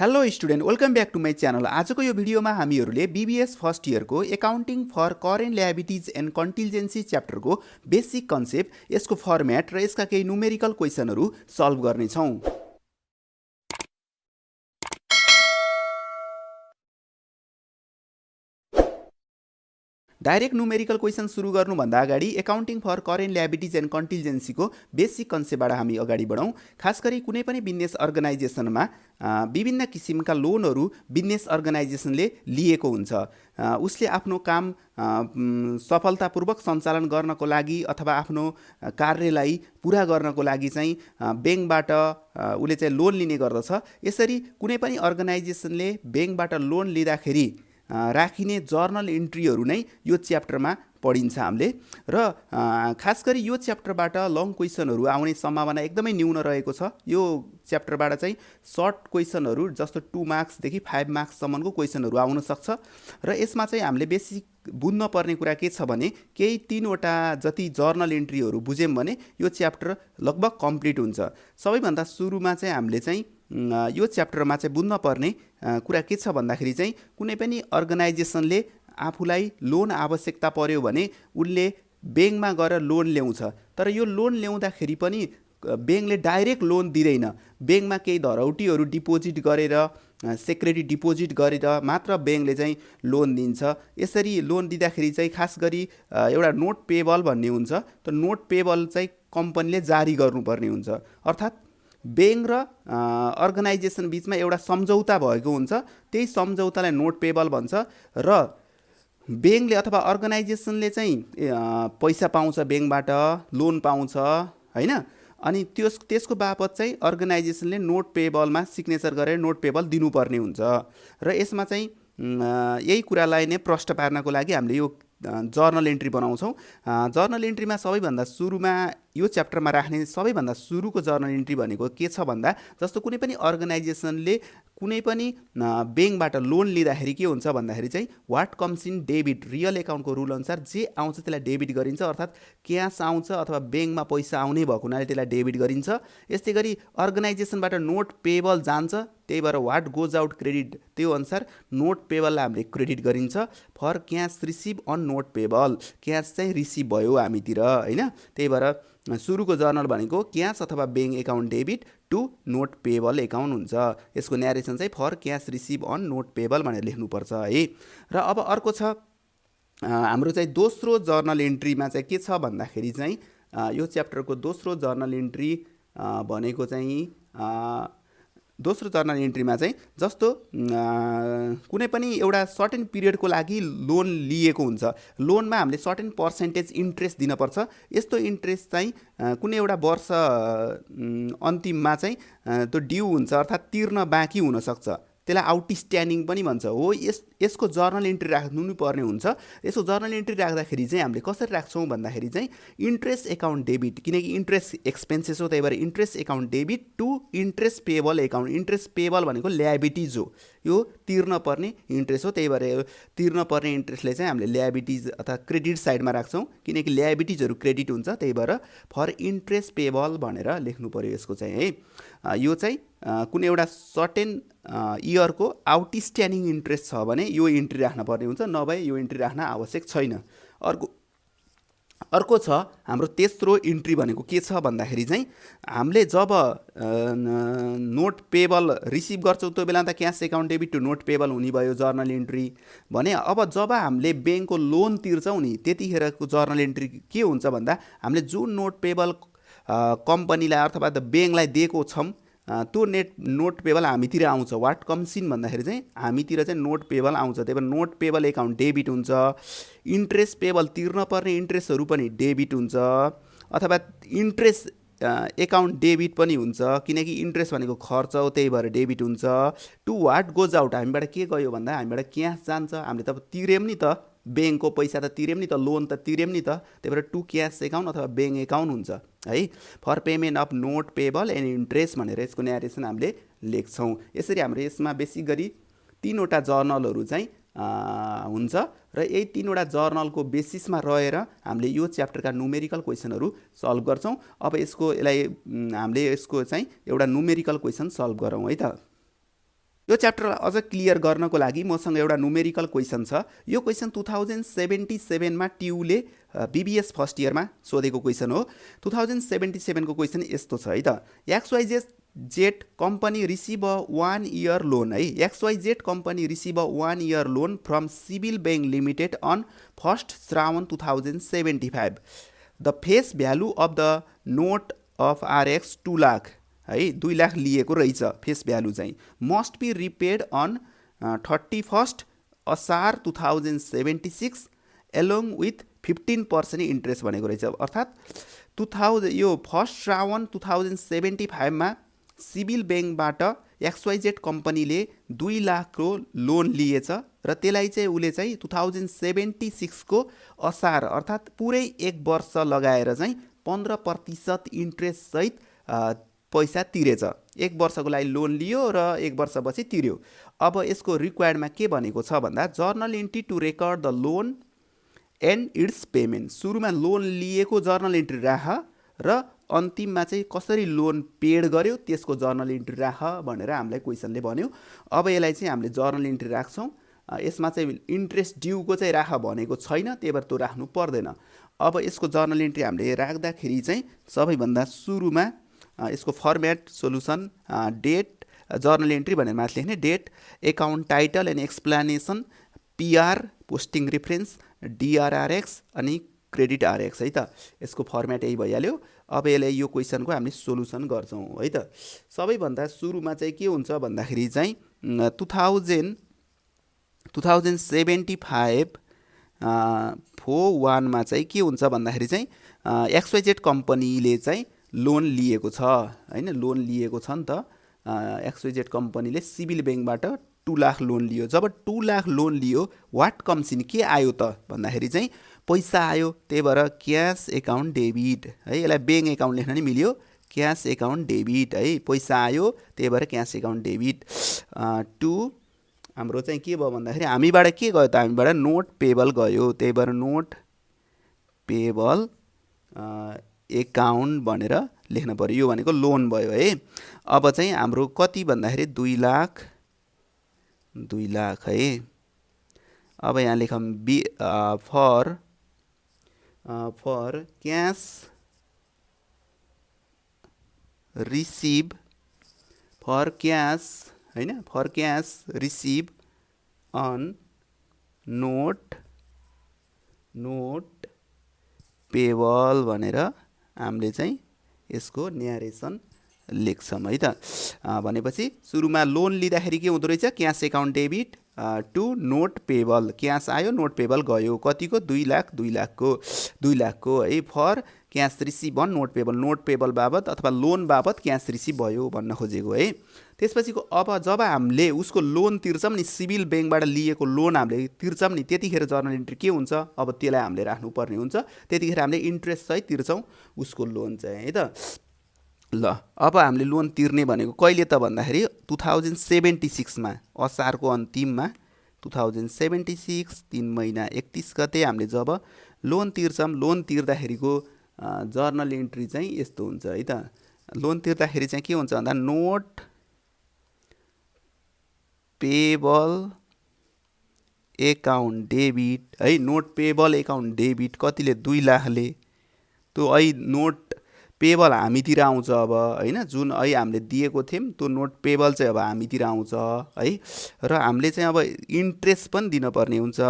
Hello student, welcome back to my channel. आजको यो भिडियोमा हामीहरूले बीबीएस फर्स्ट इयरको accounting for current liabilities and contingency च्याप्टरको बेसिक कन्सेप्ट, यसको फर्म्याट र यसका केही न्युमेरिकल क्वेसनहरू सल्भ गर्नेछौँ। डाइरेक्ट न्युमेरिकल क्वेसन सुरु गर्नुभन्दा अगाडि accounting for current liabilities and कन्टिजेन्सीको बेसिक कन्सेप्टबाट हामी अगाडि बढौँ। खास गरी कुनै पनि बिजनेस अर्गनाइजेसनमा विभिन्न किसिमका लोनहरू बिजनेस अर्गनाइजेसनले लिएको हुन्छ। उसले आफ्नो काम सफलतापूर्वक सञ्चालन गर्नको लागि अथवा आफ्नो कार्यलाई पुरा गर्नको लागि चाहिँ ब्याङ्कबाट उसले चाहिँ लोन लिने गर्दछ। यसरी कुनै पनि अर्गनाइजेसनले ब्याङ्कबाट लोन लिँदाखेरि राखिने जर्नल इन्ट्रीहरू नै यो च्याप्टरमा पढिन्छ हामीले। र खास गरी यो च्याप्टरबाट लङ क्वेसनहरू आउने सम्भावना एकदमै न्यून रहेको छ। यो च्याप्टरबाट चाहिँ सर्ट क्वेसनहरू जस्तो 2 मार्क्सदेखि 5 मार्क्ससम्मको क्वेसनहरू आउन सक्छ। र यसमा चाहिँ हामीले बेसिक बुझ्न पर्ने कुरा के छ भने केही 3वटा जति जर्नल इन्ट्रीहरू बुझ्यौँ भने यो च्याप्टर लगभग कम्प्लिट हुन्छ। सबैभन्दा सुरुमा चाहिँ हामीले चाहिँ यो च्याप्टरमा चाहिँ बुझ्न पर्ने कुरा के छ भन्दाखेरि चाहिँ कुनै पनि अर्गनाइजेसनले आफूलाई लोन आवश्यकता पर्यो भने उनले ब्याङ्कमा गएर लोन ल्याउँछ। तर यो लोन ल्याउँदाखेरि पनि ब्याङ्कले डाइरेक्ट लोन दिँदैन। ब्याङ्कमा केही धरौटीहरू डिपोजिट गरेर, सेक्युरिटी डिपोजिट गरेर मात्र ब्याङ्कले चाहिँ लोन दिन्छ। यसरी लोन दिँदाखेरि चाहिँ खास गरी एउटा नोट पेबल भन्ने हुन्छ। त्यो नोट पेबल चाहिँ कम्पनीले जारी गर्नुपर्ने हुन्छ। अर्थात् ब्याङ्क र अर्गनाइजेसन बिचमा एउटा सम्झौता भएको हुन्छ। त्यही सम्झौतालाई नोट पेबल भन्छ। र ब्याङ्कले अथवा अर्गनाइजेसनले चाहिँ पैसा पाउँछ, ब्याङ्कबाट लोन पाउँछ हैन। अनि त्यसको बापत चाहिँ अर्गनाइजेसनले नोट पेबलमा सिग्नेचर गरेर नोट पेबल दिनुपर्ने हुन्छ। र यसमा चाहिँ यही कुरालाई नै प्रष्ट पार्नको लागि हामीले यो जर्नल इन्ट्री बनाउँछौँ। जर्नल इन्ट्रीमा सबैभन्दा सुरुमा यो च्याप्टरमा राख्ने सबैभन्दा सुरुको जर्नल इन्ट्री भनेको के छ भन्दा जस्तो कुनै पनि अर्गनाइजेसनले कुनै पनि ब्याङ्कबाट लोन लिँदाखेरि के हुन्छ भन्दाखेरि चाहिँ what comes in debit, real एकाउन्टको रुल अनुसार जे आउँछ त्यसलाई डेबिट गरिन्छ। अर्थात् क्यास आउँछ अथवा ब्याङ्कमा पैसा आउने भएको हुनाले त्यसलाई डेबिट गरिन्छ। यस्तै गरी अर्गनाइजेसनबाट नोट पेबल जान्छ, त्यही भएर वाट गोज आउट क्रेडिट, त्यो अनुसार नोट पेबललाई हामीले क्रेडिट गरिन्छ। For cash receive on note payable, cash चाहिँ रिसिभ भयो हामीतिर हैन। त्यही भएर सुरुको जर्नल भनेको क्यास अथवा bank account debit to note payable account हुन्छ। यसको न्यारेसन चाहिँ for cash receive on note payable भनेर लेख्नुपर्छ है। र अब अर्को छ हाम्रो चाहिँ दोस्रो जर्नल इन्ट्रीमा चाहिँ के छ भन्दाखेरि चाहिँ यो च्याप्टरको दोस्रो जर्नल इन्ट्री भनेको चाहिँ दोस्रो जर्नल इन्ट्रीमा चाहिँ जस्तो कुनै पनि एउटा सर्टेन पिरियडको लागि लोन लिएको हुन्छ। लोनमा हामीले सर्टेन पर्सेन्टेज इन्ट्रेस्ट दिनुपर्छ। यस्तो इन्ट्रेस्ट चाहिँ कुनै एउटा वर्ष अन्तिममा चाहिँ त्यो ड्यू हुन्छ, अर्थात् तिर्न बाँकी हुनसक्छ। त्यसलाई आउटस्ट्यान्डिङ पनि भन्छ हो। यसको जर्नल इन्ट्री राख्नु पर्ने हुन्छ। यसको जर्नल इन्ट्री राख्दाखेरि चाहिँ हामीले कसरी राख्छौँ भन्दाखेरि चाहिँ इन्ट्रेस्ट एकाउन्ट डेबिट, किनकि इन्ट्रेस्ट एक्सपेन्सेस हो, त्यही भएर interest account debit to interest payable account. Interest payable भनेको ल्याबिलिटिज हो, यो तिर्न पर्ने इन्ट्रेस्ट हो। त्यही भएर तिर्न पर्ने इन्ट्रेस्टले चाहिँ हामीले ल्याबिलिटिज अथवा क्रेडिट साइडमा राख्छौँ, किनकि ल्याबिलिटिजहरू क्रेडिट हुन्छ। त्यही भएर फर इन्ट्रेस्ट पेबल भनेर लेख्नु पर्यो यसको चाहिँ है। यो चाहिँ कुनै एउटा सर्टेन इयरको आउटस्ट्यान्डिङ इन्ट्रेस्ट छ भने यो इन्ट्री राख्न पर्ने हुन्छ, नभए यो इन्ट्री राख्न आवश्यक छैन। अर्को छ हाम्रो तेस्रो इन्ट्री भनेको के छ भन्दाखेरि चाहिँ हामीले जब नोट पेबल रिसिभ गर्छौँ त्यो बेला त cash account debit to note payable हुने भयो जर्नल इन्ट्री भने। अब जब हामीले ब्याङ्कको लोन तिर्छौँ नि त्यतिखेरको जर्नल इन्ट्री के हुन्छ भन्दा हामीले जुन नोट पेबल कम्पनीलाई अथवा त ब्याङ्कलाई दिएको छौँ त्यो नोट पेबल हामीतिर आउँछ। वाट कम्स इन भन्दाखेरि चाहिँ हामीतिर चाहिँ नोट पेबल आउँछ। त्यही भएर नोट पेबल एकाउन्ट डेबिट हुन्छ। इन्ट्रेस्ट पेबल तिर्न पर्ने इन्ट्रेस्टहरू पनि डेबिट हुन्छ, अथवा इन्ट्रेस्ट एकाउन्ट डेबिट पनि हुन्छ, किनकि इन्ट्रेस्ट भनेको खर्च हो, त्यही भएर डेबिट हुन्छ। टु वाट गोज आउट, हामीबाट के गयो भन्दा हामीबाट क्यास जान्छ। हामीले त तिर्यौँ नि त, ब्याङ्कको पैसा त तिर्यौँ नि त, लोन त तिर्यौँ नि त। त्यही भएर टु क्यास एकाउन्ट अथवा ब्याङ्क एकाउन्ट हुन्छ है। For payment of note payable and interest भनेर यसको न्यारेसन हामीले लेख्छौँ। यसरी हाम्रो यसमा बेसिक गरी 3वटा जर्नलहरू चाहिँ हुन्छ। र यही 3वटा जर्नलको बेसिसमा रहेर हामीले यो च्याप्टरका न्युमेरिकल क्वेसनहरू सल्भ गर्छौँ। अब यसको हामीले यसको चाहिँ एउटा न्युमेरिकल क्वेसन सल्भ गरौँ है त। यो च्याप्टरलाई अझ क्लियर गर्नको लागि मसँग एउटा न्युमेरिकल क्वेसन छ। यो क्वेसन 2077मा ट्युले बीबीएस फर्स्ट इयरमा सोधेको क्वेसन हो। 2077को क्वेसन यस्तो छ है त, XYZ company receive a 1 year loan है। XYZ company receive a 1 year loan from civil bank limited on 1 Shrawan 2075। The face value of the note of RX 2 lakh है, 2 लाख लिएको रहेछ फेस भ्यालु चाहिँ, must be repaid on 31 Asar 2076 along with 15% interest भनेको रहेछ। अर्थात् यो 1 श्रावण 2075मा civil ब्याङ्कबाट XYZ कम्पनीले 2 लाखको लोन लिएछ र त्यसलाई चाहिँ उसले चाहिँ 2076को असार अर्थात् पुरै 1 वर्ष लगाएर चाहिँ 15% इन्ट्रेस्ट सहित पैसा तिरेछ। 1 वर्षको लागि लोन लियो र 1 वर्षपछि तिर्यो। अब यसको रिक्वायर्डमा के भनेको छ भन्दा, journal entry to record the loan and its payment. सुरुमा लोन लिएको जर्नल इन्ट्री राख र अन्तिममा चाहिँ कसरी लोन पेड गर्यो त्यसको जर्नल इन्ट्री राख भनेर हामीलाई क्वेसनले भन्यो। अब यसलाई चाहिँ हामीले जर्नल इन्ट्री राख्छौँ। यसमा चाहिँ इन्ट्रेस्ट ड्युको चाहिँ राख भनेको छैन, त्यही भएर त्यो राख्नु पर्दैन। अब यसको जर्नल इन्ट्री हामीले राख्दाखेरि चाहिँ सबैभन्दा सुरुमा यसको format solution date journal entry भनेर माथि लेख्ने, date, account title and explanation, PR posting reference, DRRX अनि क्रेडिट RX है त। यसको फर्मेट यही भइहाल्यो। अब यसलाई यो क्वेसनको हामीले सोलुसन गर्छौँ है त। सबैभन्दा सुरुमा चाहिँ के हुन्छ भन्दाखेरि चाहिँ 2075 4(1) चाहिँ के हुन्छ भन्दाखेरि चाहिँ XYZ कम्पनीले चाहिँ लोन लिएको छ हैन, लोन लिएको छ नि त। XYZ कम्पनीले सिभिल ब्याङ्कबाट 2 लाख लोन लियो। जब 2 लाख लोन लियो, वाट कम्स इन, के आयो त भन्दाखेरि चाहिँ पैसा आयो। त्यही भएर क्यास एकाउन्ट डेबिट है, यसलाई ब्याङ्क एकाउन्ट लेख्न नि मिल्यो, क्यास एकाउन्ट डेबिट है, पैसा आयो त्यही भएर क्यास एकाउन्ट डेबिट। टु हाम्रो चाहिँ के भयो भन्दाखेरि हामीबाट के गयो त, हामीबाट नोट पेबल गयो, त्यही भएर नोट पेबल एकाउन्ट भनेर लेख्न पर्यो। यो भनेको लोन भयो है। अब चाहिँ हाम्रो कति भन्दाखेरि 2 लाख है। अब यहाँ लेखौँ for cash receive, for cash हैन, for cash receive on note payable भनेर हामीले चाहिँ यसको न्यारेसन लेख्छौँ है त। भनेपछि सुरुमा लोन लिँदाखेरि के हुँदो रहेछ, cash account debit to note payable, cash आयो नोट पेबल गयो, कतिको 2 लाखको है। For cash receive on note payable बाबत अथवा लोन बाबत क्यास रिसिभ भयो भन्न खोजेको है। त्यसपछिको अब जब हामीले उसको लोन तिर्छौँ नि, सिभिल ब्याङ्कबाट लिएको लोन हामीले तिर्छौँ नि, त्यतिखेर जर्नल इन्ट्री के हुन्छ, अब त्यसलाई हामीले राख्नुपर्ने हुन्छ। त्यतिखेर हामीले इन्ट्रेस्ट सहित तिर्छौँ उसको लोन चाहिँ है त। ल अब हामीले लोन तिर्ने भनेको कहिले त भन्दाखेरि 2076मा, असारको अन्तिममा 2076 3 महिना 31 गते हामीले जब लोन तिर्छौँ, लोन तिर्दाखेरिको जर्नल इन्ट्री चाहिँ यस्तो हुन्छ है त। लोन तिर्दाखेरि चाहिँ के हुन्छ भन्दा नोट पेबल एकाउन्ट डेबिट है, नोट पेबल एकाउन्ट डेबिट कतिले 2 लाखले, त्यो ऐ नोट पेबल हामीतिर आउँछ अब हैन, जुन ऐ हामीले दिएको थियौँ त्यो नोट पेबल चाहिँ अब हामीतिर आउँछ है। र हामीले चाहिँ अब इन्ट्रेस्ट पनि दिनुपर्ने हुन्छ।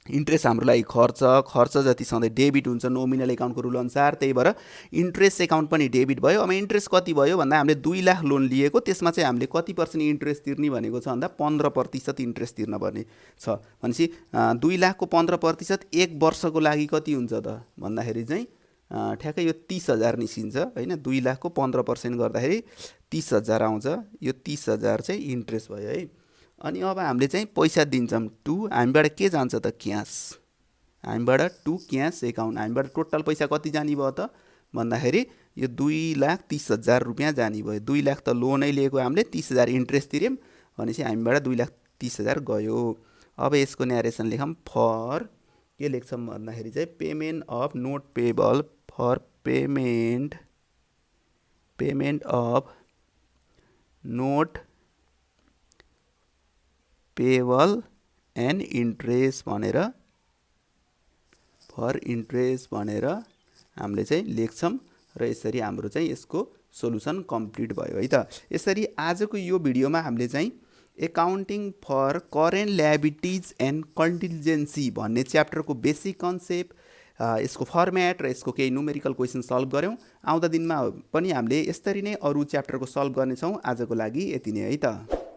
इन्ट्रेस्ट हाम्रो लागि खर्च जति सधैँ डेबिट हुन्छ नोमिनल एकाउन्टको रुल अनुसार, त्यही भएर इन्ट्रेस्ट एकाउन्ट पनि डेबिट भयो। अब इन्ट्रेस्ट कति भयो भन्दा हामीले 2 लाख लोन लिएको, त्यसमा चाहिँ हामीले कति % इन्ट्रेस्ट तिर्ने भनेको छ भन्दा 15% इन्ट्रेस्ट तिर्नुपर्ने छ। भनेपछि 2 लाखको 15% 1 वर्षको लागि कति हुन्छ त भन्दाखेरि चाहिँ ठ्याक्कै यो 30,000 निस्किन्छ हैन। 2 लाखको 15% गर्दाखेरि 30,000 आउँछ। यो 30,000 चाहिँ इन्ट्रेस्ट भयो है। अनि अब हामीले चाहिँ पैसा दिन्छौँ टु, हामीबाट के जान्छ त क्यास, हामीबाट टु क्यास एकाउन्ट। हामीबाट टोटल पैसा कति जाने भयो त भन्दाखेरि यो 2,30,000 रुपियाँ जाने भयो। 2 लाख त लोनै लिएको हामीले, 30,000 इन्ट्रेस्ट तिर्यौँ भनेपछि हामीबाट 2,30,000 गयो। अब यसको न्यारेसन लेखौँ, फर के लेख्छौँ भन्दाखेरि चाहिँ payment of note payable, for payment of note payable and interest भनेर फर इन्ट्रेस्ट भनेर हामीले चाहिँ लेख्छौँ र यसरी हाम्रो चाहिँ यसको सोलुसन कम्प्लिट भयो है त। यसरी आजको यो भिडियोमा हामीले चाहिँ accounting for current liabilities and contingency भन्ने च्याप्टरको बेसिक कन्सेप्ट, यसको फर्मेट र यसको केही न्युमेरिकल क्वेसन सल्भ गऱ्यौँ। आउँदा दिनमा पनि हामीले यसरी नै अरू च्याप्टरको सल्भ गर्नेछौँ। आजको लागि यति नै है त।